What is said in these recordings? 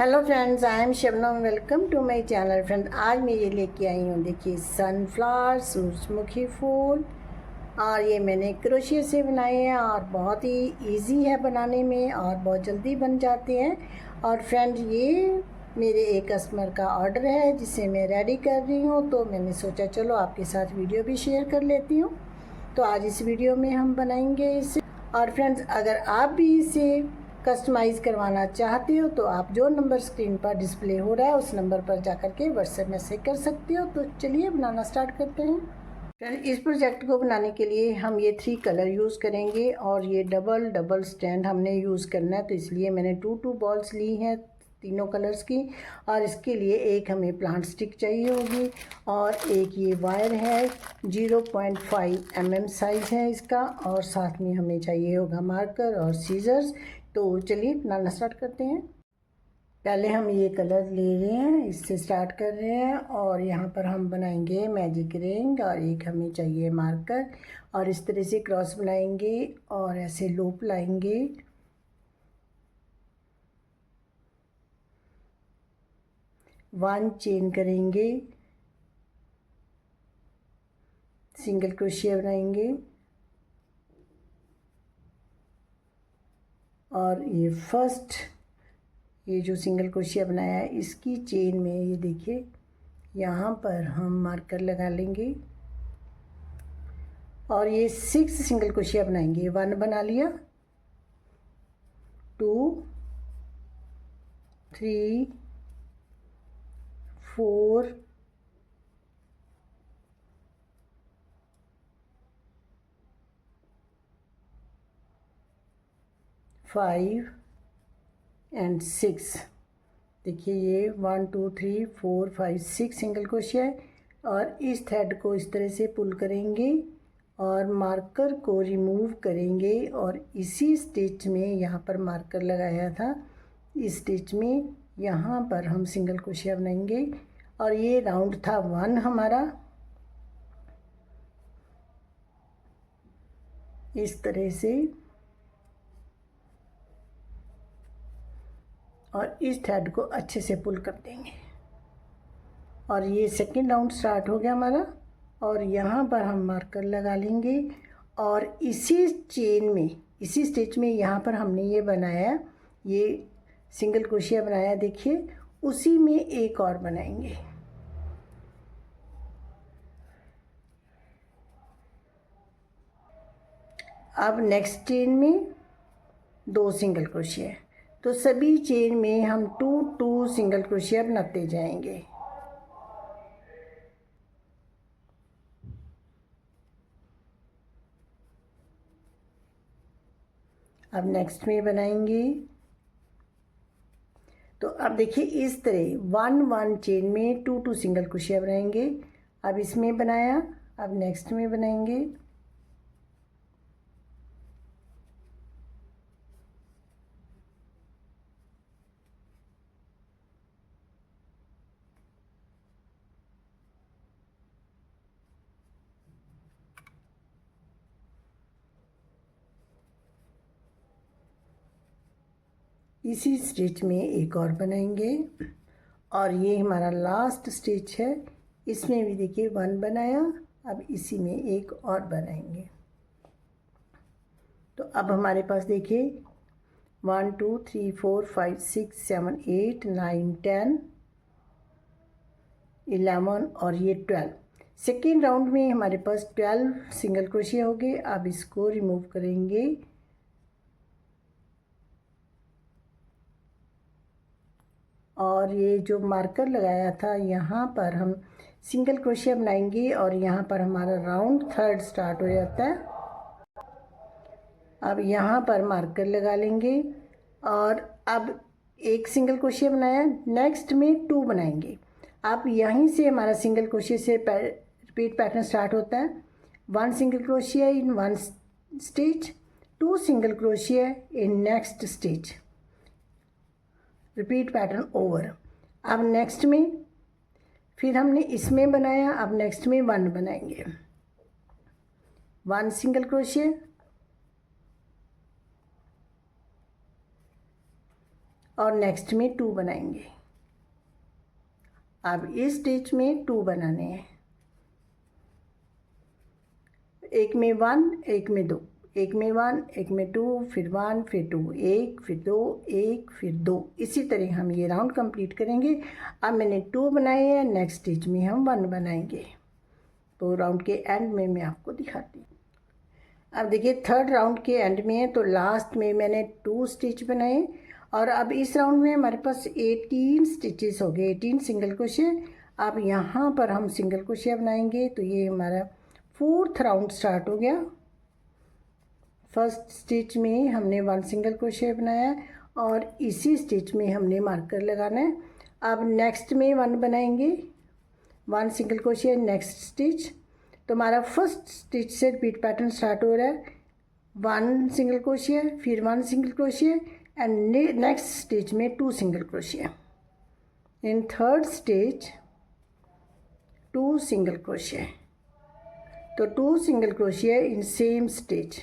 Hello friends, I am Shabnam. Welcome to my channel. Friend, आज मैं ये लेके आई हूँ, देखिए, सनफ्लावर सूरजमुखी फूल। और ये मैंने क्रोशिया से बनाए हैं और बहुत ही इजी है बनाने में और बहुत जल्दी बन जाते हैं। और फ्रेंड, ये मेरे एक कस्टमर का ऑर्डर है जिसे मैं रेडी कर रही हूँ, तो मैंने सोचा चलो आपके साथ वीडियो भी शेयर कर लेती हूँ। तो आज इस वीडियो में हम बनाएंगे इसे। और फ्रेंड्स, अगर आप भी इसे कस्टमाइज़ करवाना चाहते हो तो आप जो नंबर स्क्रीन पर डिस्प्ले हो रहा है उस नंबर पर जाकर के व्हाट्सएप मैसेज कर सकते हो। तो चलिए बनाना स्टार्ट करते हैं। फ्रेंड, इस प्रोजेक्ट को बनाने के लिए हम ये 3 कलर यूज़ करेंगे और ये डबल स्टैंड हमने यूज़ करना है, तो इसलिए मैंने 2 बॉल्स ली हैं तीनों कलर्स की। और इसके लिए एक हमें प्लांट स्टिक चाहिए होगी और एक ये वायर है, 0.5 mm साइज़ है इसका। और साथ में हमें चाहिए होगा मार्कर और सीजर्स। तो चलिए बनाना स्टार्ट करते हैं। पहले हम ये कलर ले रहे हैं, इससे स्टार्ट कर रहे हैं और यहाँ पर हम बनाएंगे मैजिक रिंग और एक हमें चाहिए मार्कर। और इस तरह से क्रॉस बनाएंगे और ऐसे लूप लाएंगे। वन चेन करेंगे, सिंगल क्रोशिया बनाएंगे और ये फर्स्ट ये जो सिंगल क्रोशिया बनाया है इसकी चेन में ये देखिए यहाँ पर हम मार्कर लगा लेंगे और ये 6 सिंगल क्रोशिया बनाएंगे। 1 बना लिया, 2, 3, 4, 5 एंड 6। देखिए ये 1 2 3 4 5 6 सिंगल क्रोशिया है। और इस थ्रेड को इस तरह से पुल करेंगे और मार्कर को रिमूव करेंगे और इसी स्टिच में यहाँ पर मार्कर लगाया था, इस स्टिच में यहाँ पर हम सिंगल क्रोशिया बनाएंगे। और ये राउंड था 1 हमारा, इस तरह से। और इस थ्रेड को अच्छे से पुल कर देंगे और ये सेकंड राउंड स्टार्ट हो गया हमारा। और यहाँ पर हम मार्कर लगा लेंगे और इसी चेन में, इसी स्टिच में यहाँ पर हमने ये बनाया, ये सिंगल क्रोशिया बनाया, देखिए उसी में एक और बनाएंगे। अब नेक्स्ट चेन में 2 सिंगल क्रोशिया, तो सभी चेन में हम 2 सिंगल क्रोशिया बनाते जाएंगे। अब नेक्स्ट में बनाएंगे, तो अब देखिए इस तरह 1 चेन में 2 सिंगल क्रोशिया बनाएंगे। अब इसमें बनाया, अब नेक्स्ट में बनाएंगे। इसी स्टिच में एक और बनाएंगे और ये हमारा लास्ट स्टिच है। इसमें भी देखिए 1 बनाया, अब इसी में एक और बनाएंगे। तो अब हमारे पास देखिए 1 2 3 4 5 6 7 8 9 10 11 और ये 12। सेकेंड राउंड में हमारे पास 12 सिंगल क्रोशिया हो गए। अब इसको रिमूव करेंगे और ये जो मार्कर लगाया था यहाँ पर हम सिंगल क्रोशिया बनाएंगे और यहाँ पर हमारा राउंड 3rd स्टार्ट हो जाता है। अब यहाँ पर मार्कर लगा लेंगे और अब एक सिंगल क्रोशिया बनाया, नेक्स्ट में 2 बनाएंगे। अब यहीं से हमारा सिंगल क्रोशिया से रिपीट पैटर्न स्टार्ट होता है। 1 single crochet in 1 stitch, 2 single crochet in next stitch, repeat pattern over. अब नेक्स्ट में फिर हमने इसमें बनाया, अब नेक्स्ट में 1 बनाएंगे। 1 सिंगल क्रोशिया और नेक्स्ट में 2 बनाएंगे। अब इस स्टिच में 2 बनाने हैं, एक में 1 एक में 2, एक में 1 एक में 2, फिर 1 फिर 2, 1 फिर 2, 1 फिर 2, इसी तरह हम ये राउंड कंप्लीट करेंगे। अब मैंने 2 बनाए हैं, नेक्स्ट स्टिच में हम 1 बनाएंगे। तो राउंड के एंड में मैं आपको दिखाती हूँ। अब देखिए थर्ड राउंड के एंड में है, तो लास्ट में मैंने 2 स्टिच बनाए और अब इस राउंड में हमारे पास 18 स्टिचेस हो गए, 18 सिंगल क्रोशिया। अब यहाँ पर हम सिंगल क्रोशिया बनाएंगे, तो ये हमारा 4th राउंड स्टार्ट हो गया। फर्स्ट स्टिच में हमने 1 सिंगल क्रोशिया बनाया और इसी स्टिच में हमने मार्कर लगाना है। अब नेक्स्ट में 1 बनाएंगे, 1 सिंगल क्रोशिया, नेक्स्ट स्टिच। तो हमारा फर्स्ट स्टिच से रिपीट पैटर्न स्टार्ट हो रहा है, 1 सिंगल क्रोशिया, फिर 1 single crochet and next stitch में 2 single crochet. In third stitch 2 single crochet, तो 2 single crochet in same stitch,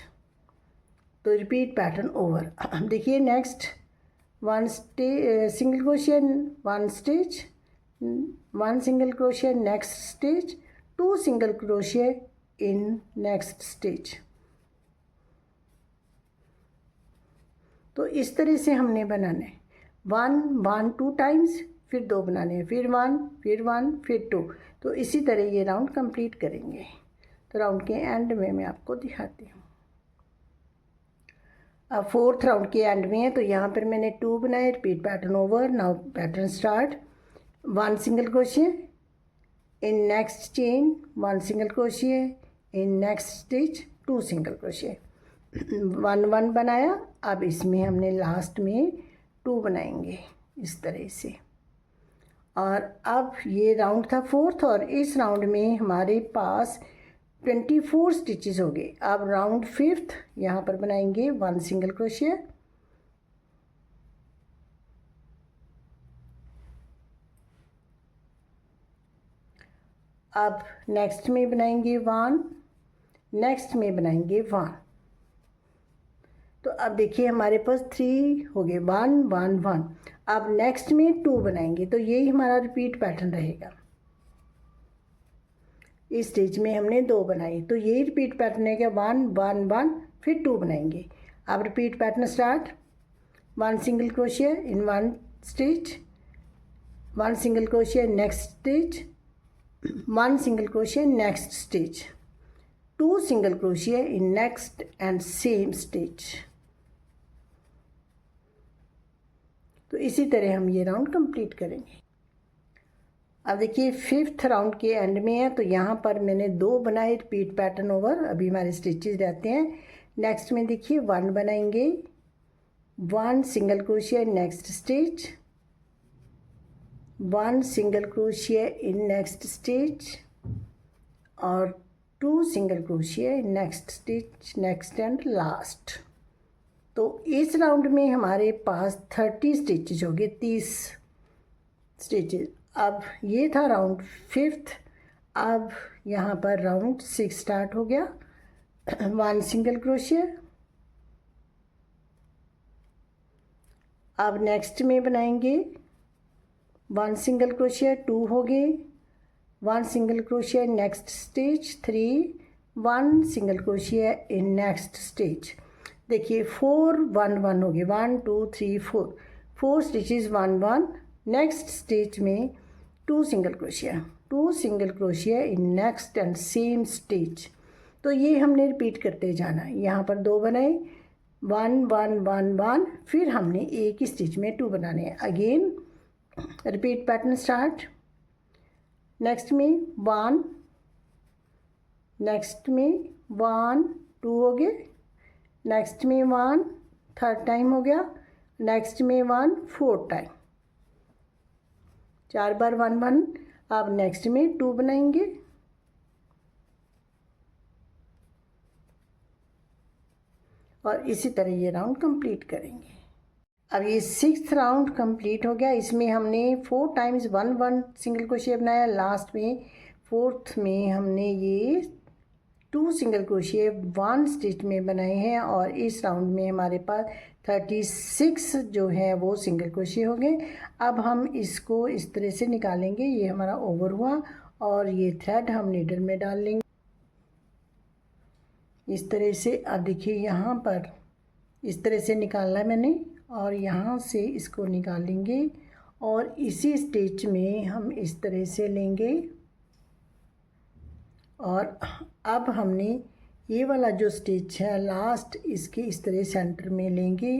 तो रिपीट पैटर्न ओवर। अब देखिए next 1 single crochet, 1 stitch, 1 single crochet, next stitch, 2 single crochet in next stitch. तो इस तरह से हमने बनाना है, 1 1 2 टाइम्स, फिर 2 बनाने हैं, फिर 1 फिर 1 फिर 2। तो इसी तरह ये राउंड कंप्लीट करेंगे। तो राउंड के एंड में मैं आपको दिखाती हूँ। अब 4th राउंड के एंड में है, तो यहाँ पर मैंने 2 बनाए, repeat pattern over. Now pattern start, 1 single crochet in next chain, 1 single crochet in next stitch, 2 single crochet, 1 1 बनाया। अब इसमें हमने लास्ट में 2 बनाएंगे इस तरह से। और अब ये राउंड था 4th और इस राउंड में हमारे पास 24 स्टिचेस हो गए। अब राउंड 5th यहाँ पर बनाएंगे, 1 सिंगल क्रोशिया, अब नेक्स्ट में बनाएंगे 1, नेक्स्ट में बनाएंगे 1। तो अब देखिए हमारे पास 3 हो गए, 1 1 1। अब नेक्स्ट में 2 बनाएंगे, तो यही हमारा रिपीट पैटर्न रहेगा। इस स्टेज में हमने 2 बनाई, तो यही रिपीट पैटर्न है, 1 1 1 फिर 2 बनाएंगे। अब repeat pattern start, 1 single crochet in 1 stitch, 1 single crochet next stitch, 1 single crochet next stitch, 2 single crochet in next and same stitch. तो इसी तरह हम ये राउंड कंप्लीट करेंगे। अब देखिए 5th राउंड के एंड में है, तो यहाँ पर मैंने 2 बनाए, रिपीट पैटर्न ओवर। अभी हमारे स्टिचेस रहते हैं। नेक्स्ट में देखिए 1 बनाएंगे, 1 single crochet next stitch, 1 single crochet in next stitch और 2 single crochet in next stitch, next and last. तो इस राउंड में हमारे पास 30 स्टिचेज हो गए, 30 स्टिचेज। अब ये था राउंड 5th। अब यहाँ पर राउंड 6 स्टार्ट हो गया, 1 सिंगल क्रोशिया। अब नेक्स्ट में बनाएंगे 1 सिंगल क्रोशिया, 2 हो गए, 1 single crochet next stitch, 3, 1 single crochet in next stitch. देखिए 4 1 1 हो गए, 1 2 3 4 स्टिचेस 1 1। नेक्स्ट स्टिच में 2 single crochet, 2 single crochet in next and same stitch. तो ये हमने रिपीट करते जाना है। यहाँ पर 2 बनाए, 1 1 1 1, फिर हमने एक ही स्टिच में 2 बनाने हैं। Again repeat pattern start, next में 1, नेक्स्ट में 1 2 हो गए, नेक्स्ट में 1 3rd टाइम हो गया, नेक्स्ट में 1 4th टाइम, 4 बार 1 1। अब नेक्स्ट में 2 बनाएंगे, और इसी तरह ये राउंड कंप्लीट करेंगे। अब ये 6th राउंड कंप्लीट हो गया। इसमें हमने 4 टाइम्स 1 1 सिंगल क्रोशिया बनाया। लास्ट में 4th में हमने ये 2 सिंगल क्रोशिया 1 स्टिच में बनाए हैं और इस राउंड में हमारे पास 36 जो है वो सिंगल क्रोशिया हो गए। अब हम इसको इस तरह से निकालेंगे। ये हमारा ओवर हुआ और ये थ्रेड हम नीडल में डाल लेंगे इस तरह से। अब देखिए यहाँ पर इस तरह से निकालना है मैंने और यहाँ से इसको निकालेंगे और इसी स्टिच में हम इस तरह से लेंगे और अब हमने ये वाला जो स्टिच है लास्ट इसके इस तरह सेंटर में लेंगे।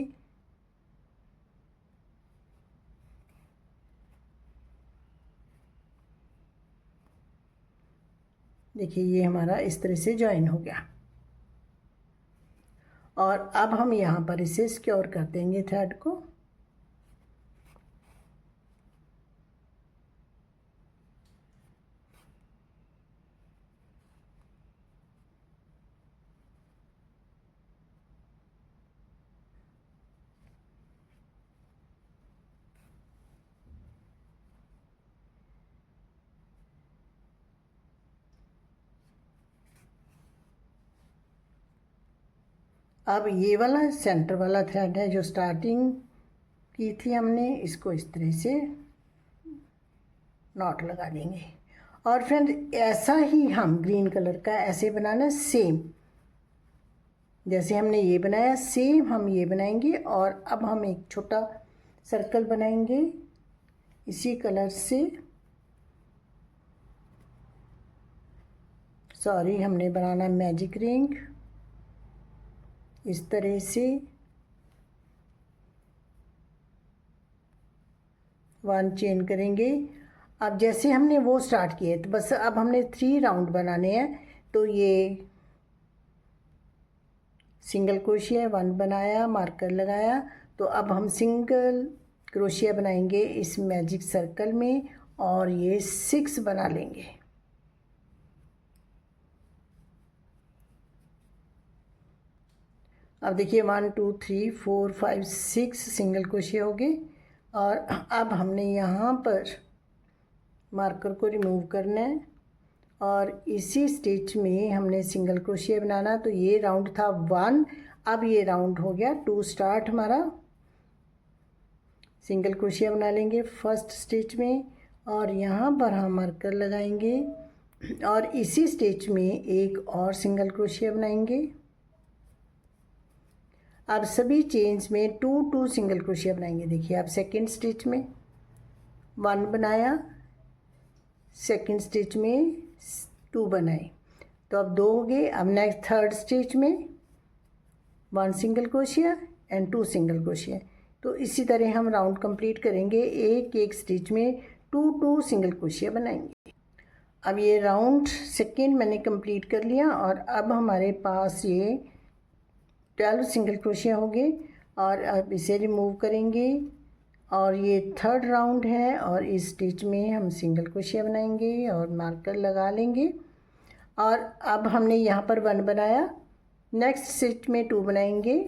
देखिए ये हमारा इस तरह से जॉइन हो गया और अब हम यहाँ पर इसे सिक्योर कर देंगे थ्रेड को। अब ये वाला सेंटर वाला थ्रेड है जो स्टार्टिंग की थी हमने, इसको इस तरह से नॉट लगा देंगे। और फ्रेंड ऐसा ही हम ग्रीन कलर का ऐसे बनाना सेम, जैसे हमने ये बनाया सेम हम ये बनाएंगे। और अब हम एक छोटा सर्कल बनाएंगे इसी कलर से, सॉरी हमने बनाना मैजिक रिंग इस तरह से 1 चेन करेंगे। अब जैसे हमने वो स्टार्ट किए तो बस अब हमने 3 राउंड बनाने हैं। तो ये सिंगल क्रोशिया 1 बनाया, मार्कर लगाया, तो अब हम सिंगल क्रोशिया बनाएंगे इस मैजिक सर्कल में और ये 6 बना लेंगे। अब देखिए 1 2 3 4 5 6 सिंगल क्रोशिया हो गए। और अब हमने यहाँ पर मार्कर को रिमूव करना है और इसी स्टिच में हमने सिंगल क्रोशिया बनाना। तो ये राउंड था 1, अब ये राउंड हो गया 2 स्टार्ट हमारा। सिंगल क्रोशिया बना लेंगे फर्स्ट स्टिच में और यहाँ पर हम मार्कर लगाएंगे और इसी स्टिच में एक और सिंगल क्रोशिया बनाएंगे। अब सभी चेन्स में 2 2 सिंगल क्रोशिया बनाएंगे। देखिए अब सेकेंड स्टिच में 1 बनाया, सेकेंड स्टिच में 2 बनाए, तो अब 2 हो गए। अब नेक्स्ट थर्ड स्टिच में 1 single crochet and 2 single crochet. तो इसी तरह हम राउंड कंप्लीट करेंगे, एक एक स्टिच में 2 2 सिंगल क्रोशिया बनाएंगे। अब ये राउंड सेकेंड मैंने कंप्लीट कर लिया और अब हमारे पास ये 12 सिंगल क्रोशिया हो गए और अब इसे रिमूव करेंगे और ये थर्ड राउंड है और इस स्टिच में हम सिंगल क्रोशिया बनाएंगे और मार्कर लगा लेंगे। और अब हमने यहाँ पर 1 बनाया, नेक्स्ट स्टिच में 2 बनाएंगे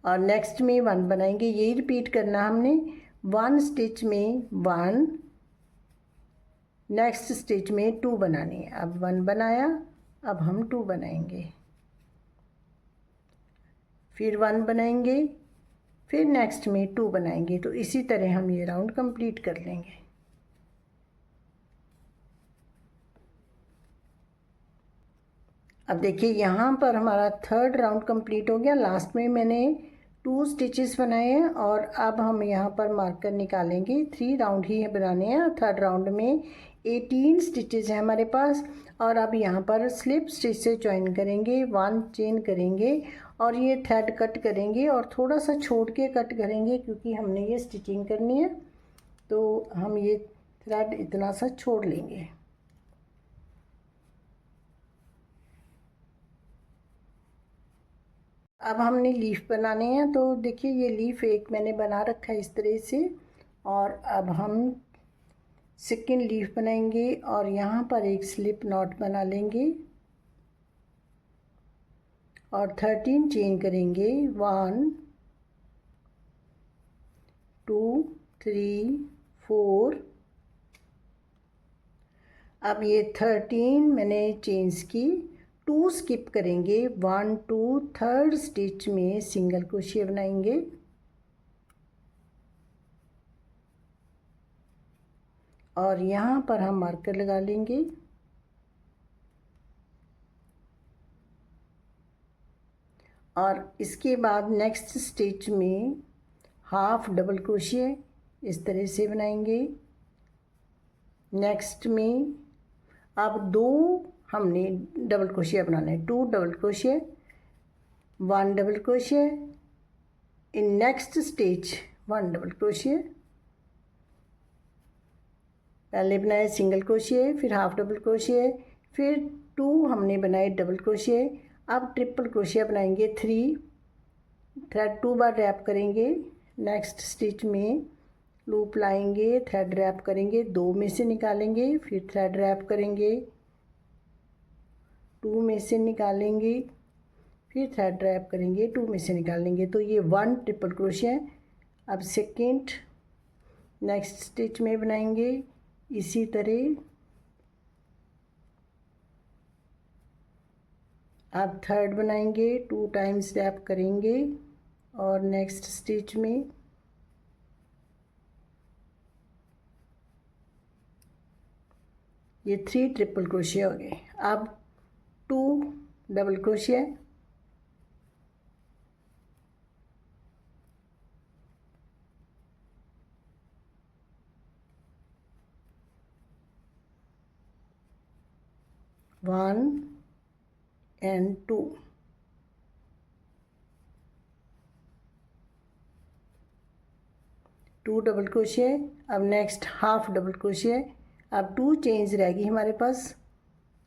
और नेक्स्ट में 1 बनाएंगे। यही रिपीट करना हमने, 1 स्टिच में 1, नेक्स्ट स्टिच में 2 बनानी है। अब 1 बनाया, अब हम 2 बनाएंगे, फिर 1 बनाएंगे, फिर नेक्स्ट में 2 बनाएंगे। तो इसी तरह हम ये राउंड कंप्लीट कर लेंगे। अब देखिए यहाँ पर हमारा थर्ड राउंड कंप्लीट हो गया। लास्ट में मैंने 2 स्टिचेस बनाए हैं और अब हम यहाँ पर मार्कर निकालेंगे। 3 राउंड ही बनाने हैं। थर्ड राउंड में 18 स्टिचेस हैं हमारे पास और अब यहाँ पर स्लिप स्टिच से ज्वाइन करेंगे, 1 चेन करेंगे और ये थ्रेड कट करेंगे और थोड़ा सा छोड़ के कट करेंगे क्योंकि हमने ये स्टिचिंग करनी है। तो हम ये थ्रेड इतना सा छोड़ लेंगे। अब हमने लीफ बनाने हैं। तो देखिए ये लीफ एक मैंने बना रखा है इस तरह से और अब हम सेकेंड लीफ बनाएंगे और यहाँ पर एक स्लिप नॉट बना लेंगे और 13 चेन करेंगे। 1 2 3 4। अब ये 13 मैंने चेन्स की, 2 स्किप करेंगे, 1 2 थर्ड स्टिच में सिंगल क्रोशिया बनाएंगे और यहाँ पर हम मार्कर लगा लेंगे। और इसके बाद नेक्स्ट स्टिच में हाफ डबल क्रोशिया इस तरह से बनाएंगे। नेक्स्ट में अब 2 हमने डबल क्रोशिया बनाना है, 2 double crochet, 1 double crochet, in next stitch 1 double crochet. पहले बनाए सिंगल क्रोशिया, फिर हाफ डबल क्रोशिया, फिर 2 हमने बनाए डबल क्रोशिया। अब ट्रिपल क्रोशिया बनाएंगे 3, थ्रेड 2 बार रैप करेंगे, नेक्स्ट स्टिच में लूप लाएंगे, थ्रेड रैप करेंगे, 2 में से निकालेंगे, फिर थ्रेड रैप करेंगे, 2 में से निकालेंगे, फिर थ्रेड रैप करेंगे, 2 में से निकालेंगे। तो ये 1 ट्रिपल क्रोशिया है। अब सेकेंड नेक्स्ट स्टिच में बनाएंगे इसी तरह। अब थर्ड बनाएंगे, 2 टाइम्स रैप करेंगे और नेक्स्ट स्टिच में ये 3 ट्रिपल क्रोशिया हो गए। अब 2 double crochet, one and 2, 2 double crochet. अब नेक्स्ट हाफ डबल क्रोशिया। अब 2 चेन्स रह गई हमारे पास,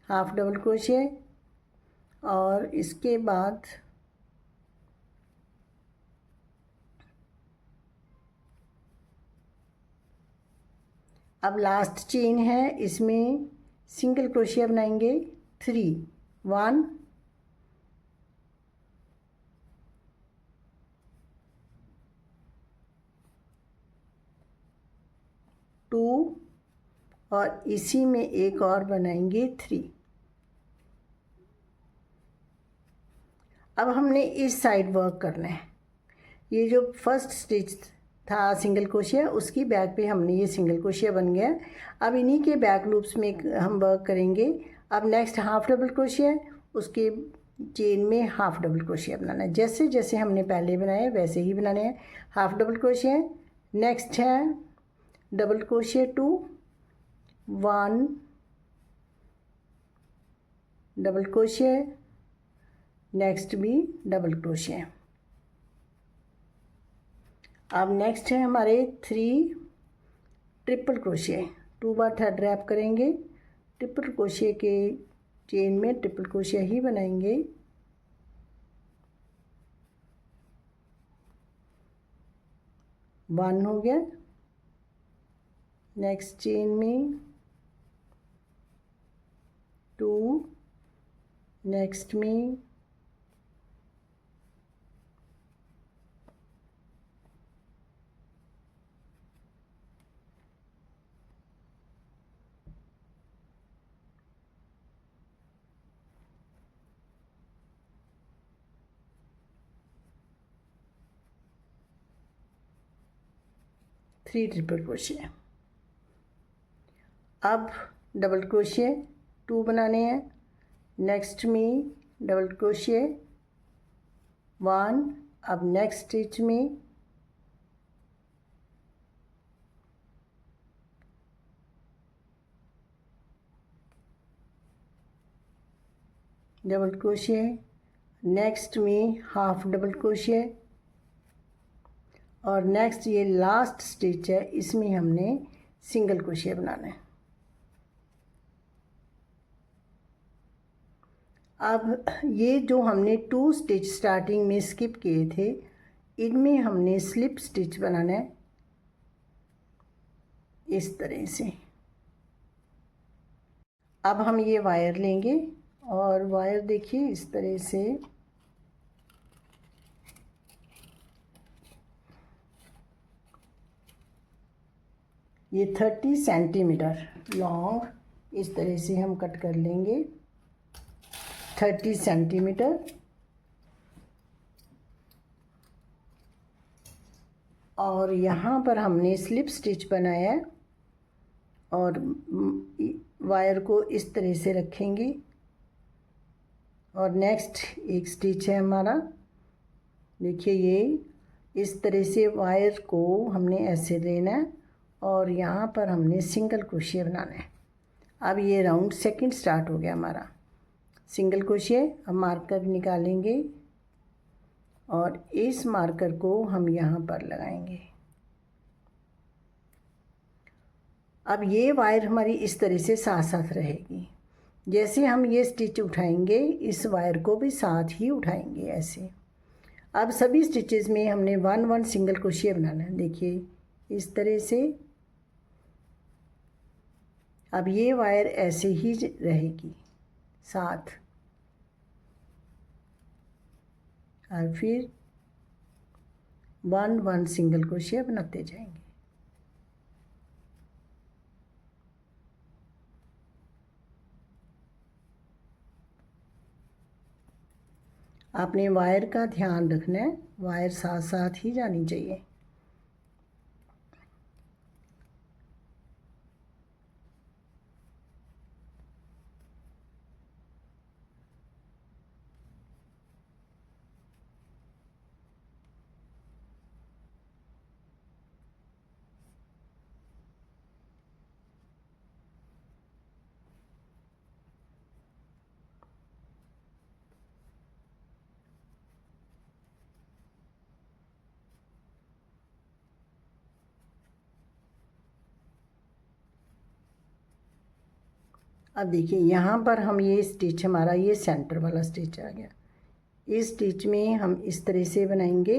हाफ डबल क्रोशिया और इसके बाद अब लास्ट चेन है, इसमें सिंगल क्रोशिया बनाएंगे 3, 1 2 और इसी में एक और बनाएंगे 3। अब हमने इस साइड वर्क करना है। ये जो फर्स्ट स्टिच था सिंगल क्रोशिया, उसकी बैक पे हमने ये सिंगल क्रोशिया बन गया। अब इन्हीं के बैक लूप्स में हम वर्क करेंगे। अब नेक्स्ट हाफ डबल क्रोशिया, उसके चेन में हाफ डबल क्रोशिया बनाना है। जैसे जैसे हमने पहले बनाए वैसे ही बनाने हैं। हाफ डबल क्रोशिया, नेक्स्ट है double crochet 2, 1 double crochet, next भी डबल क्रोशिया। अब नेक्स्ट है हमारे 3 ट्रिपल क्रोशिया, 2 बार थ्रेड रैप करेंगे, ट्रिपल क्रोशिया के चेन में ट्रिपल क्रोशिया ही बनाएंगे। वन हो गया, नेक्स्ट चेन में 2, नेक्स्ट में 3 ट्रिपल क्रोशिया। अब डबल क्रोशिया 2 बनाने हैं, नेक्स्ट में डबल क्रोशिया 1। अब नेक्स्ट स्टिच में डबल क्रोशिया, नेक्स्ट में हाफ डबल क्रोशिया और नेक्स्ट ये लास्ट स्टिच है, इसमें हमने सिंगल क्रोशिया बनाना है। अब ये जो हमने 2 स्टिच स्टार्टिंग में स्किप किए थे, इनमें हमने स्लिप स्टिच बनाना है इस तरह से। अब हम ये वायर लेंगे और वायर देखिए इस तरह से ये 30 सेंटीमीटर लॉन्ग इस तरह से हम कट कर लेंगे, 30 सेंटीमीटर। और यहाँ पर हमने स्लिप स्टिच बनाया है और वायर को इस तरह से रखेंगे। और नेक्स्ट एक स्टिच है हमारा, देखिए ये इस तरह से वायर को हमने ऐसे लेना है और यहाँ पर हमने सिंगल क्रोशिया बनाना है। अब ये राउंड सेकंड स्टार्ट हो गया हमारा। सिंगल क्रोशिया, अब मार्कर निकालेंगे और इस मार्कर को हम यहाँ पर लगाएंगे। अब ये वायर हमारी इस तरह से साथ साथ रहेगी। जैसे हम ये स्टिच उठाएंगे इस वायर को भी साथ ही उठाएंगे ऐसे। अब सभी स्टिचेस में हमने 1 सिंगल क्रोशिया बनाना है, देखिए इस तरह से। अब ये वायर ऐसे ही रहेगी साथ, और फिर 1 सिंगल क्रोशिया बनाते जाएंगे। आपने वायर का ध्यान रखना है, वायर साथ साथ ही जानी चाहिए। अब देखिए यहाँ पर हम ये स्टिच हमारा ये सेंटर वाला स्टिच आ गया। इस स्टिच में हम इस तरह से बनाएंगे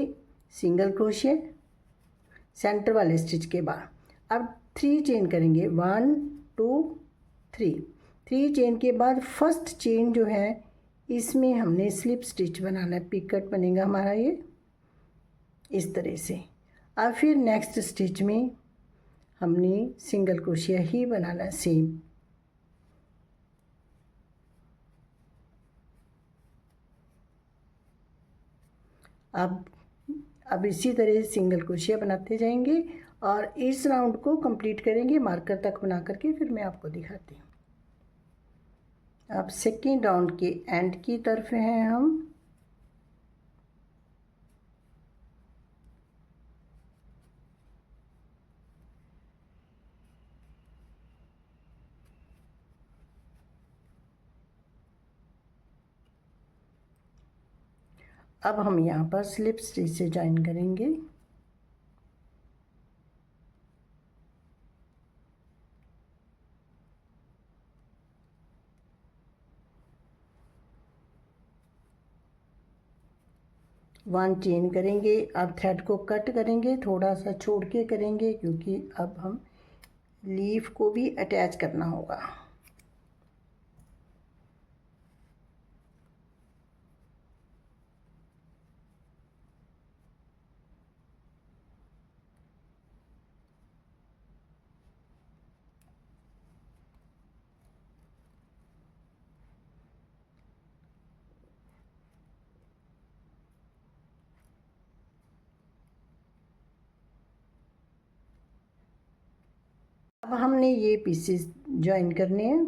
सिंगल क्रोशिया सेंटर वाले स्टिच के बाद। अब 3 चेन करेंगे, 1 2 3। 3 चेन के बाद फर्स्ट चेन जो है इसमें हमने स्लिप स्टिच बनाना है, पिकट बनेगा हमारा ये इस तरह से। अब फिर नेक्स्ट स्टिच में हमने सिंगल क्रोशिया ही बनाना है सेम। अब इसी तरह सिंगल क्रोशिया बनाते जाएंगे और इस राउंड को कंप्लीट करेंगे मार्कर तक बना करके, फिर मैं आपको दिखाती हूँ। अब सेकेंड राउंड के एंड की तरफ हैं हम। अब हम यहाँ पर स्लिप स्टिच से ज्वाइन करेंगे। वन चेन करेंगे। अब थ्रेड को कट करेंगे, थोड़ा सा छोड़ के करेंगे क्योंकि अब हम लीफ को भी अटैच करना होगा। अब हमने ये पीसेस ज्वाइन करने हैं,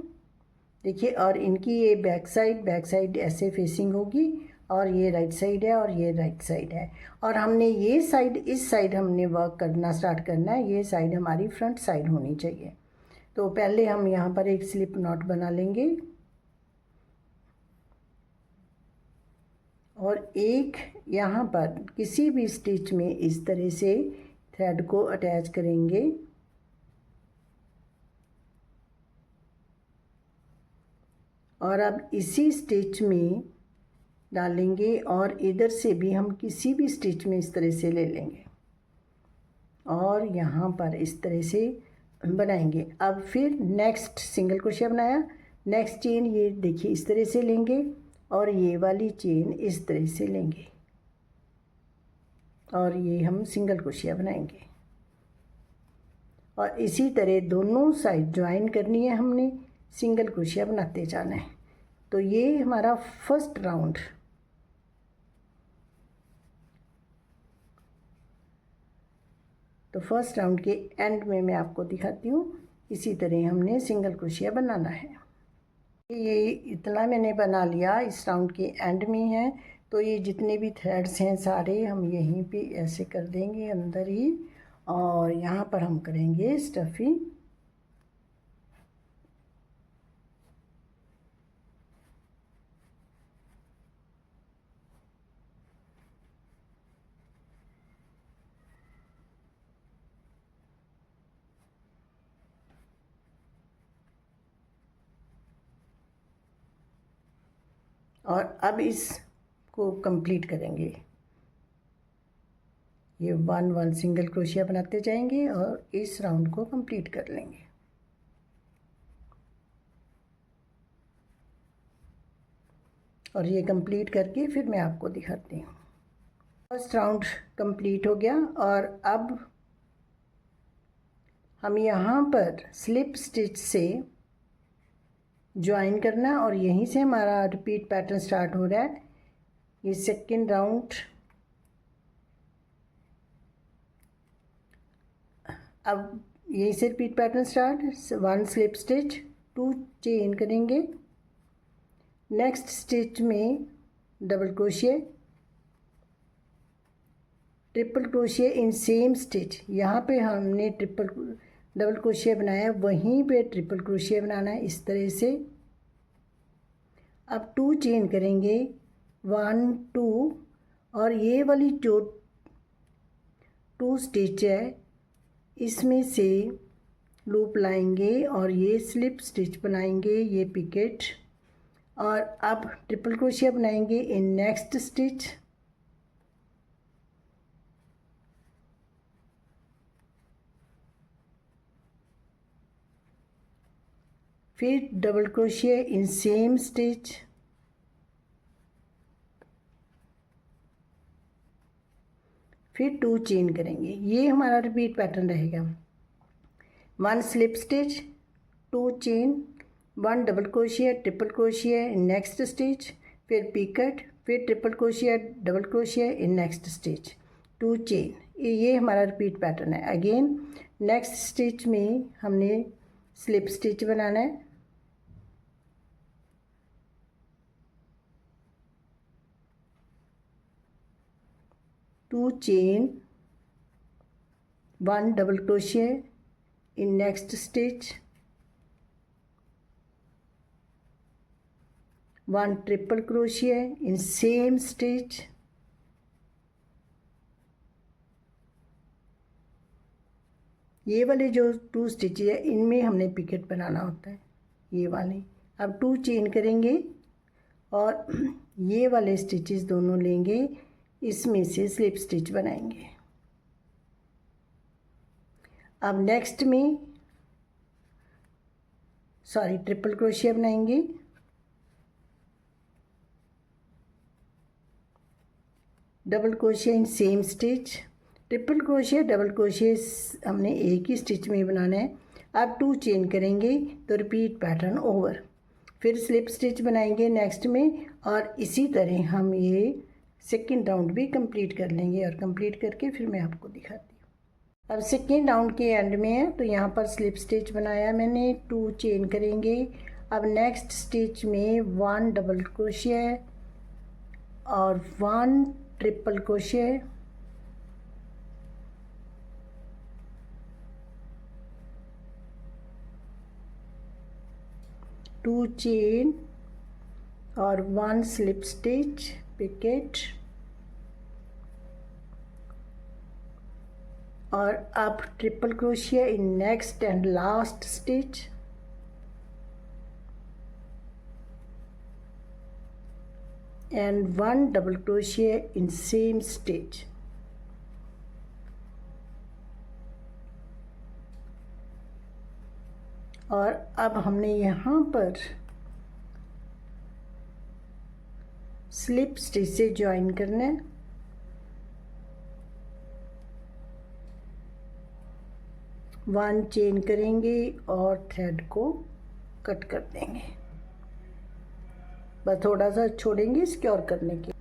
देखिए। और इनकी ये बैक साइड ऐसे फेसिंग होगी और ये राइट साइड है और ये राइट साइड है। और हमने ये साइड, इस साइड हमने वर्क करना स्टार्ट करना है। ये साइड हमारी फ्रंट साइड होनी चाहिए। तो पहले हम यहाँ पर एक स्लिप नॉट बना लेंगे और एक यहाँ पर किसी भी स्टिच में इस तरह से थ्रेड को अटैच करेंगे। और अब इसी स्टिच में डालेंगे और इधर से भी हम किसी भी स्टिच में इस तरह से ले लेंगे और यहाँ पर इस तरह से बनाएंगे। अब फिर नेक्स्ट सिंगल क्रोशिया बनाया, नेक्स्ट चेन ये देखिए इस तरह से लेंगे और ये वाली चेन इस तरह से लेंगे और ये हम सिंगल क्रोशिया बनाएंगे। और इसी तरह दोनों साइड ज्वाइन करनी है हमने, सिंगल क्रोशिया बनाते जाना है। तो ये हमारा फर्स्ट राउंड। तो फर्स्ट राउंड के एंड में मैं आपको दिखाती हूँ, इसी तरह हमने सिंगल क्रोशिया बनाना है। ये इतना मैंने बना लिया, इस राउंड के एंड में है। तो ये जितने भी थ्रेड्स हैं सारे हम यहीं पे ऐसे कर देंगे अंदर ही, और यहाँ पर हम करेंगे स्टफिंग। और अब इसको कंप्लीट करेंगे, ये 1 सिंगल क्रोशिया बनाते जाएंगे और इस राउंड को कंप्लीट कर लेंगे। और ये कंप्लीट करके फिर मैं आपको दिखाती हूँ। फर्स्ट राउंड कंप्लीट हो गया और अब हम यहाँ पर स्लिप स्टिच से ज्वाइन करना है और यहीं से हमारा रिपीट पैटर्न स्टार्ट हो रहा है। ये सेकेंड राउंड। अब यहीं से repeat pattern start, 1 slip stitch, 2 chain करेंगे, नेक्स्ट स्टिच में double crochet, triple crochet in same stitch. यहाँ पे हमने डबल क्रोशिया बनाया, वहीं पे ट्रिपल क्रोशिया बनाना है इस तरह से। अब 2 चेन करेंगे, 1 2, और ये वाली जो 2 स्टिच है इसमें से लूप लाएंगे और ये स्लिप स्टिच बनाएंगे, ये पिकेट। और अब ट्रिपल क्रोशिया बनाएंगे इन नेक्स्ट स्टिच, फिर double crochet in same stitch, फिर 2 चेन करेंगे। ये हमारा रिपीट पैटर्न रहेगा। 1 slip stitch, 2 chain, 1 double crochet, triple crochet in next stitch, फिर पिकट, फिर triple crochet, double crochet in next stitch, 2 chain. ये हमारा रिपीट पैटर्न है। अगेन नेक्स्ट स्टिच में हमने स्लिप स्टिच बनाना है, to chain, 1 double crochet in next stitch, 1 triple crochet in same stitch, ये वाले जो 2 स्टिच है इनमें हमने पिकेट बनाना होता है, ये वाले। अब 2 चेन करेंगे और ये वाले स्टिचेस दोनों लेंगे, इसमें से स्लिप स्टिच बनाएंगे। अब नेक्स्ट में ट्रिपल क्रोशिया बनाएंगे, double crochet in same stitch, triple crochet double crochet हमने एक ही स्टिच में बनाना है। अब 2 चेन करेंगे तो रिपीट पैटर्न ओवर, फिर स्लिप स्टिच बनाएंगे नेक्स्ट में, और इसी तरह हम ये सेकेंड राउंड भी कंप्लीट कर लेंगे। और कंप्लीट करके फिर मैं आपको दिखाती हूँ। अब सेकेंड राउंड के एंड में है, तो यहाँ पर स्लिप स्टिच बनाया मैंने, 2 चेन करेंगे। अब नेक्स्ट स्टिच में 1 डबल क्रोशिया और 1 ट्रिपल क्रोशिया, 2 चेन और 1 स्लिप स्टिच पिकेट। और अब triple crochet in next and last stitch, and 1 double crochet in same stitch, और अब हमने यहाँ पर स्लिप स्टिच से ज्वाइन करना है। 1 चेन करेंगे और थ्रेड को कट कर देंगे। बस थोड़ा सा छोड़ेंगे सिक्योर करने के,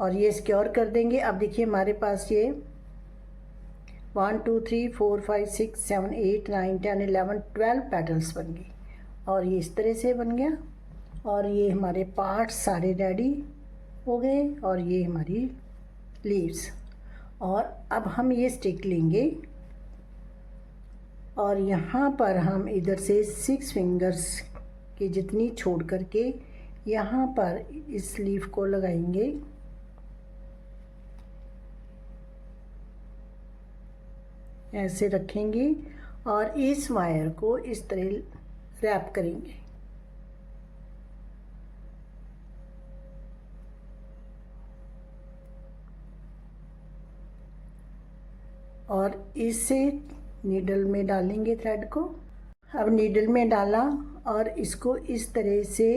और ये सिक्योर कर देंगे। अब देखिए हमारे पास ये 1 2 3 4 5 6 7 8 9 10 11 12 पेटल्स बन गए, और ये इस तरह से बन गया। और ये हमारे पार्ट्स सारे रेडी हो गए, और ये हमारी लीव्स। और अब हम ये स्टिक लेंगे और यहाँ पर हम इधर से 6 फिंगर्स की जितनी छोड़ करके यहाँ पर इस लीफ को लगाएंगे, ऐसे रखेंगे और इस वायर को इस तरह रैप करेंगे। और इसे नीडल में डालेंगे थ्रेड को। अब नीडल में डाला और इसको इस तरह से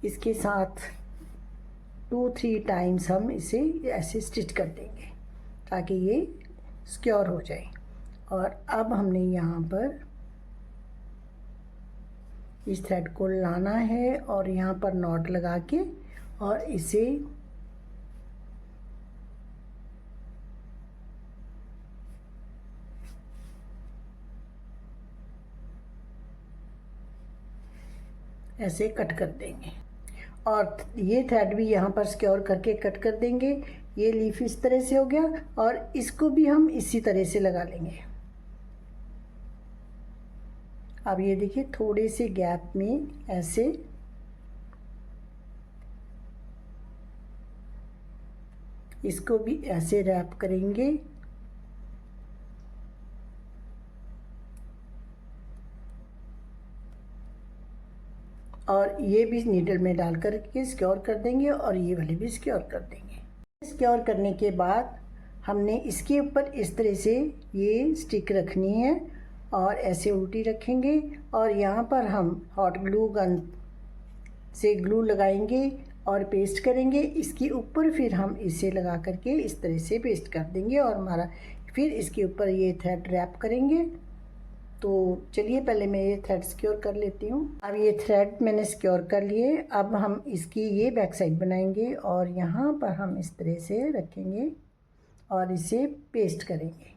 इसके साथ 2-3 टाइम्स हम इसे ऐसे स्टिच कर देंगे ताकि ये सिक्योर हो जाए। और अब हमने यहाँ पर इस थ्रेड को लाना है और यहाँ पर नॉट लगा के और इसे ऐसे कट कर देंगे। और ये थ्रेड भी यहाँ पर सिक्योर करके कट कर देंगे। ये लीफ इस तरह से हो गया और इसको भी हम इसी तरह से लगा लेंगे। अब ये देखिए थोड़े से गैप में ऐसे इसको भी ऐसे रैप करेंगे और ये भी नीडल में डाल कर के सिक्योर कर देंगे और ये वाले भी सिक्योर कर देंगे। सिक्योर करने के बाद हमने इसके ऊपर इस तरह से ये स्टिक रखनी है और ऐसे उल्टी रखेंगे और यहाँ पर हम हॉट ग्लू गन से ग्लू लगाएंगे और पेस्ट करेंगे। इसके ऊपर फिर हम इसे लगा करके इस तरह से पेस्ट कर देंगे और हमारा फिर इसके ऊपर ये थ्रेड रैप करेंगे। तो चलिए पहले मैं ये थ्रेड सिक्योर कर लेती हूँ। अब ये थ्रेड मैंने सिक्योर कर लिए। अब हम इसकी ये बैक साइड बनाएंगे और यहाँ पर हम इस तरह से रखेंगे और इसे पेस्ट करेंगे।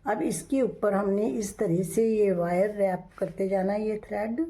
अब इसके ऊपर हमने इस तरह से ये वायर रैप करते जाना है, ये थ्रेड।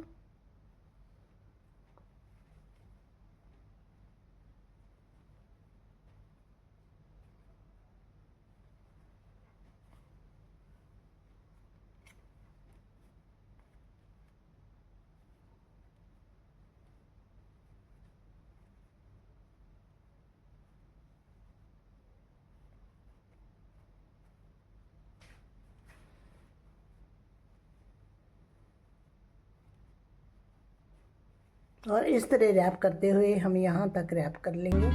और इस तरह रैप करते हुए हम यहाँ तक रैप कर लेंगे।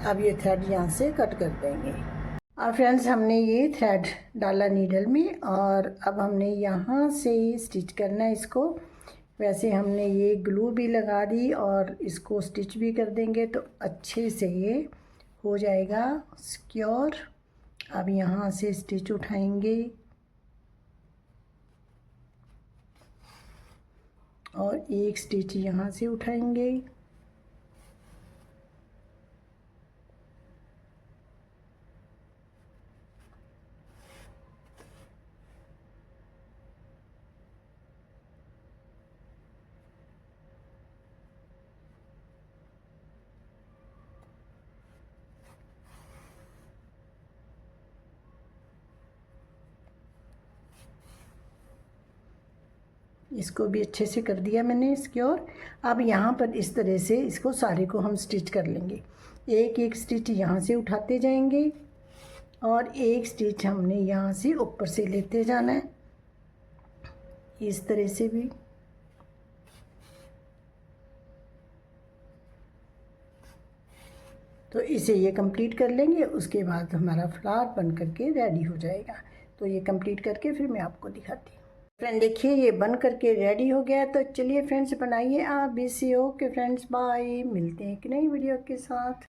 अब ये थ्रेड यहाँ से कट कर देंगे। अब फ्रेंड्स हमने ये थ्रेड डाला नीडल में और अब हमने यहाँ से स्टिच करना है इसको। वैसे हमने ये ग्लू भी लगा दी और इसको स्टिच भी कर देंगे तो अच्छे से ये हो जाएगा सिक्योर। अब यहाँ से स्टिच उठाएंगे और एक स्टिच यहाँ से उठाएंगे। इसको भी अच्छे से कर दिया मैंने सिक्योर। अब यहाँ पर इस तरह से इसको सारे को हम स्टिच कर लेंगे। एक एक स्टिच यहाँ से उठाते जाएंगे और एक स्टिच हमने यहाँ से ऊपर से लेते जाना है, इस तरह से भी। तो इसे ये कंप्लीट कर लेंगे, उसके बाद हमारा फ्लावर बन करके रेडी हो जाएगा। तो ये कंप्लीट करके फिर मैं आपको दिखाती हूँ। फ्रेंड देखिए ये बन करके रेडी हो गया। तो चलिए फ्रेंड्स बनाइए आप भी। ओके फ्रेंड्स, बाय, मिलते हैं एक नई वीडियो के साथ।